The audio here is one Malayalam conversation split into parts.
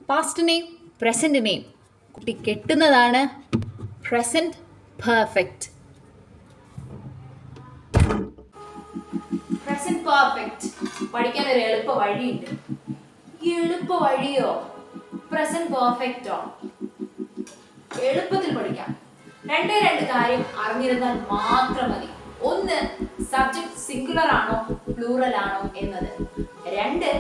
പാസ്റ്റിനെയും പ്രസൻറ്റിനെയും കുട്ടി കെട്ടുന്നതാണ് പ്രസൻറ്റ് പെർഫെക്റ്റ്. പ്രസൻറ്റ് പെർഫെക്റ്റ് പഠിക്കാൻ ഒരു എളുപ്പ വഴിയുണ്ട്. എളുപ്പ വഴിയോ? പ്രസൻറ്റ് പെർഫെക്റ്റോ? എളുപ്പത്തിൽ പഠിക്കാം. രണ്ട് കാര്യം അറിഞ്ഞിരുന്നാൽ മാത്രം മതി. ഒന്ന്, സബ്ജക്ട് സിംഗുലർ ആണോ പ്ലൂറൽ ആണോ എന്നത്. രണ്ട്,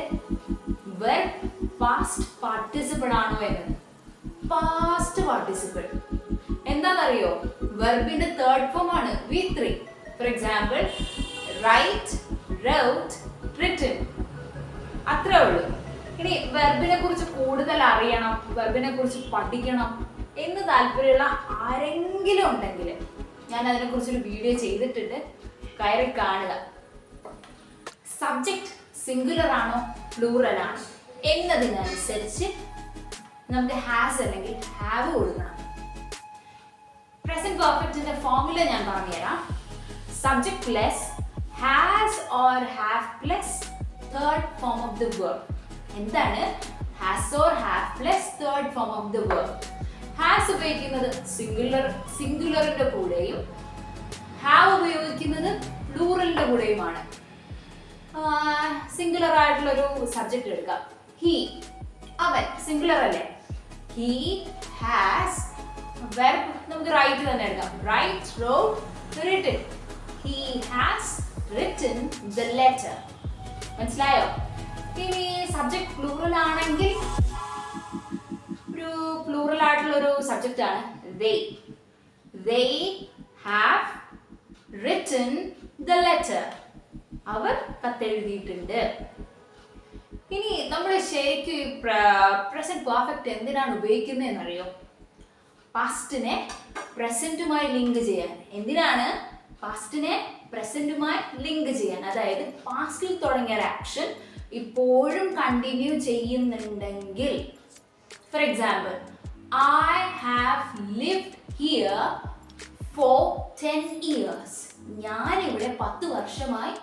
വെർബ് പാസ്റ്റ് പാർട്ടിസിപ്പിൾ ആണോ എന്നത്. പാസ്റ്റ് പാർട്ടിസിപ്പിൾ എന്താണെന്നറിയോ? വെർബിന്റെ തേർഡ് ഫോം ആണ് V3. For example, write, wrote, written. അത്രേ ഉള്ളൂ. ഇനി വെർബിനെ കുറിച്ച് കൂടുതൽ അറിയണം, വെർബിനെ കുറിച്ച് പഠിക്കണം എന്ന് താല്പര്യമുള്ള ആരെങ്കിലും ഉണ്ടെങ്കിൽ ഞാൻ അതിനെക്കുറിച്ചൊരു വീഡിയോ ചെയ്തിട്ടുണ്ട്, കയറി കാണുക. സബ്ജക്റ്റ് സിംഗുലർ ആണോ പ്ലൂറൽ ആണോ എന്നതിനനുസരിച്ച് നമുക്ക് ഹാസ് അല്ലെങ്കിൽ ഹാവ് കൊടുക്കണം. പ്രസന്റ് പെർഫെക്റ്റിന്റെ ഫോർമുല ഞാൻ പറഞ്ഞുതരാം. Subject plus has or have plus third form of the verb. എന്താണ് has or have plus third form of the verb? Has ഉപയോഗിക്കുന്നത് സിംഗുലറിന്റെ കൂടെയും ഹാവ് ഉപയോഗിക്കുന്നത് പ്ലൂറലിന്റെ കൂടെയുമാണ്. സിംഗുലർ ആയിട്ടുള്ള ഒരു സബ്ജക്ട് എടുക്കാം. ഹി, അവൻ. സിംഗുലർ അല്ലേ? He has. വെർബ് നമുക്ക് റൈറ്റ് തന്നെ എടുക്കാം. Write, wrote, written. He has written the letter. മനസ്സിലായോ? ഇനി സബ്ജക്ട് പ്ലൂറൽ ആണെങ്കിൽ ഒരു പ്ലൂറൽ ആയിട്ടുള്ള ഒരു സബ്ജക്റ്റ് ആണ് they. They have written the letter. അവർ കത്തെഴുതിയിട്ടുണ്ട്. ഇനി നമ്മൾ ശരിക്കും ഈ പ്രസന്റ് പെർഫെക്റ്റ് എന്തിനാണ് ഉപയോഗിക്കുന്നത് എന്നറിയോ? പാസ്റ്റിനെ പ്രസന്റുമായി ലിങ്ക് ചെയ്യാൻ. എന്തിനാണ് പാസ്റ്റിനെ പ്രസന്റുമായി ലിങ്ക് ചെയ്യാൻ? അതായത് പാസ്റ്റിൽ തുടങ്ങിയ ഒരു ആക്ഷൻ ഇപ്പോഴും കണ്ടിന്യൂ ചെയ്യുന്നുണ്ടെങ്കിൽ, four example, I have lived here for 10 years. ഞാനിവിടെ 10 വർഷമായി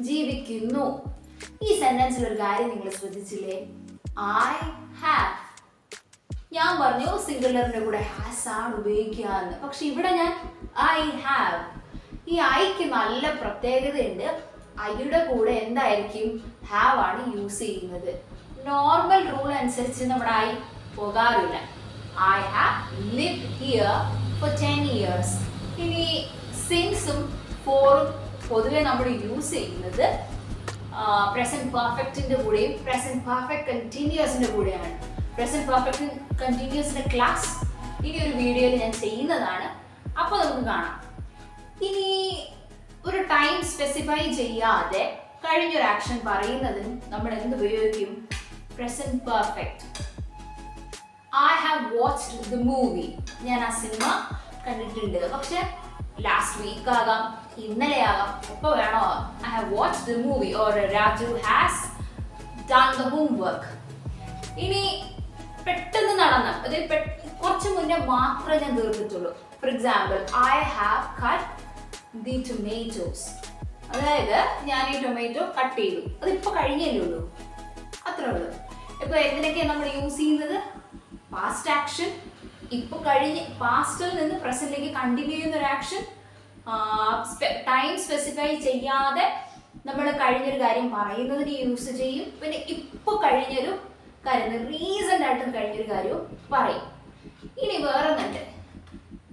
ജീവിക്കുന്നു. ഈ സെന്റൻസിൽ ഒരു കാര്യം നിങ്ങൾ ശ്രദ്ധിച്ചില്ലേ? I have. ഞാൻ പറഞ്ഞു സിംഗുലറിന്റെ കൂടെ ഹാസ് ആണ് ഉപയോഗിക്കുക എന്ന്. പക്ഷെ ഇവിടെ ഞാൻ I have. ഈ ഐക്ക് നല്ല പ്രത്യേകതയുണ്ട്. ഐയുടെ കൂടെ എന്തായിരിക്കും? ഹാവ് ആണ് യൂസ് ചെയ്യുന്നത്. നോർമൽ റൂൾ അനുസരിച്ച് നമ്മുടെ ഐ പോകാറില്ല. I have lived here for 10 years. ഇനി സിൻസും ഫോറും പൊതുവെ നമ്മൾ യൂസ് ചെയ്യുന്നത് പ്രസന്റ് പെർഫെക്റ്റിന്റെ കൂടെയും പ്രസന്റ് പെർഫെക്റ്റ് കണ്ടിന്യൂസിന്റെ കൂടെയാണ്. പ്രസന്റ് പെർഫെക്റ്റ് കണ്ടിന്യൂസിന്റെ ക്ലാസ് ഇനി ഒരു വീഡിയോയിൽ ഞാൻ ചെയ്യുന്നതാണ്. അപ്പോൾ നമുക്ക് കാണാം. ഇനി ഒരു ടൈം സ്പെസിഫൈ ചെയ്യാതെ കഴിഞ്ഞൊരു ആക്ഷൻ പറയുന്നതിന് നമ്മൾ എന്ത് ഉപയോഗിക്കും? Present perfect. I have watched the movie. ഞാൻ ആ സിനിമ കണ്ടിട്ടുണ്ട്. പക്ഷെ ലാസ്റ്റ് വീക്ക് ആകാം, ഇന്നലെ ആകാം, എപ്പോൾ വേണോ. I have watched the movie. or Raju has done the homework. ഇനി പെട്ടെന്ന് നടന്ന, അതായത് കുറച്ച് മുന്നേ മാത്രമേ ഞാൻ തീർത്തിട്ടുള്ളൂ. For example, I have cut the tomatoes. അതായത് ഞാൻ ഈ ടൊമാറ്റോ കട്ട് ചെയ്തു. അതിപ്പോൾ കഴിഞ്ഞല്ലേ ഉള്ളൂ. അത്രേ ഉള്ളൂ. ഇപ്പോൾ എന്തിനൊക്കെയാണ് നമ്മൾ യൂസ് ചെയ്യുന്നത്? പാസ്റ്റ് ആക്ഷൻ ഇപ്പോൾ കഴിഞ്ഞ് പാസ്റ്റിൽ നിന്ന് പ്രസന്റിലേക്ക് കണ്ടിന്യൂ ചെയ്യുന്ന ഒരു ആക്ഷൻ. ടൈം സ്പെസിഫൈ ചെയ്യാതെ നമ്മൾ കഴിഞ്ഞൊരു കാര്യം പറയുന്നതിന് യൂസ് ചെയ്യും. പിന്നെ ഇപ്പോൾ കഴിഞ്ഞൊരു കാര്യം, റീസെൻ്റ് ആയിട്ട് കഴിഞ്ഞൊരു കാര്യവും പറയും. ഇനി വേറെ ഒന്നുണ്ട്.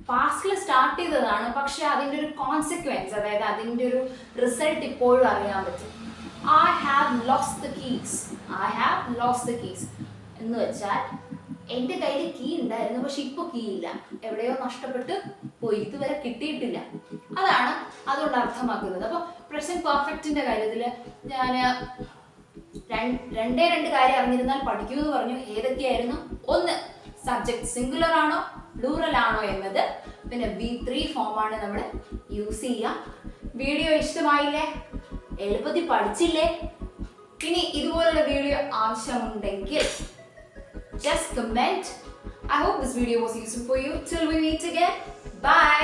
പാസ്റ്റിൽ സ്റ്റാർട്ട് ചെയ്തതാണ്, പക്ഷെ അതിൻ്റെ ഒരു കോൺസിക്വൻസ്, അതായത് അതിൻ്റെ ഒരു റിസൾട്ട് ഇപ്പോഴും അറിയാൻ പറ്റും. I have lost the keys. I have lost the keys എന്ന് വെച്ചാൽ എൻ്റെ കയ്യിൽ കീ ഉണ്ടായിരുന്നു, പക്ഷെ ഇപ്പോൾ കീ ഇല്ല, എവിടെയോ നഷ്ടപ്പെട്ട് പോയി, ഇതുവരെ കിട്ടിയിട്ടില്ല. അതാണ് അതുകൊണ്ട് അർത്ഥമാക്കുന്നത്. അപ്പോൾ പ്രസന്റ് പെർഫെക്റ്റിന്റെ കാര്യത്തിൽ ഞാൻ രണ്ട് കാര്യം അറിഞ്ഞിരുന്നാൽ പഠിക്കുമെന്ന് പറഞ്ഞു. ഏതൊക്കെയായിരുന്നു? ഒന്ന്, സബ്ജക്ട് സിംഗുലർ ആണോ പ്ലൂറൽ ആണോ എന്നത്. പിന്നെ V3 ഫോമാണ് നമ്മൾ യൂസ് ചെയ്യുക. വീഡിയോ ഇഷ്ടമായില്ലേ? എളുപ്പത്തിൽ പഠിച്ചില്ലേ? ഇനി ഇതുപോലുള്ള വീഡിയോ ആവശ്യമുണ്ടെങ്കിൽ just comment. I hope this video was useful for you. Till we meet again. Bye.